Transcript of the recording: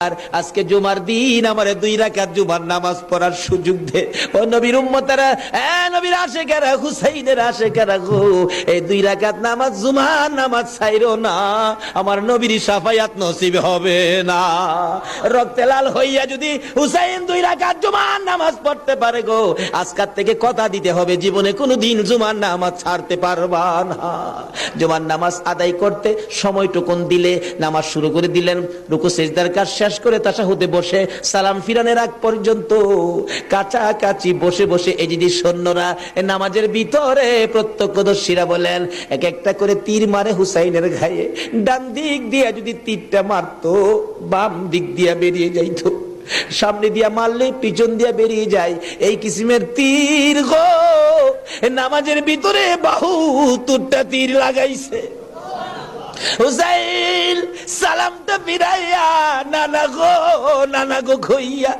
আর আজকে জুমার দিন আমারে 2 রাকাত জুমার নামাজ পড়ার সুযোগ দে। ও নবীর উম্মতেরা, নবীর আশিকেরা, হুসাইনের আশিকেরা গো, এই 2 রাকাত নামাজ জুমার নামাজ ছাইরো না, আমার নবীর শাফায়াত নসিব হবে না। রক্তে লাল হইয়া যদি হুসাইন 2 রাকাত জুমার নামাজ পড়তে পারে গো, আজকাল থেকে কথা দিতে হবে জীবনে কোনোদিন জুমার নামাজ ছাড়তে পারবা না। জুমার নামাজ আদায় করতে সময়টুকুন দিলে নামাজ শুরু করে দিলেন, রুকু সিজদার কাজ শেষ করে তাশাহুদে বসে সালাম ফিরানোর আগ পর্যন্ত কাছাকাছি বসে বসে এই যে সৈন্যরা নামাজের ভিতরে প্রত্যক্ষদর্শীরা বলেন এক একটা করে তীর মারে হুসাইনের গায়ে। ডান দিক দিয়ে যদি তীরটা মারতো, বাম দিক দিয়ে বেরিয়ে যাইতো, সামনে দিয়া মারলে পিছন দিয়া বেরিয়ে যায়, এই কিসিমের তীর গো নামাজের ভিতরে 72টা তীর লাগাইছে। হুসাইন সালামটা ফিরাইয়া নানা গো কইয়া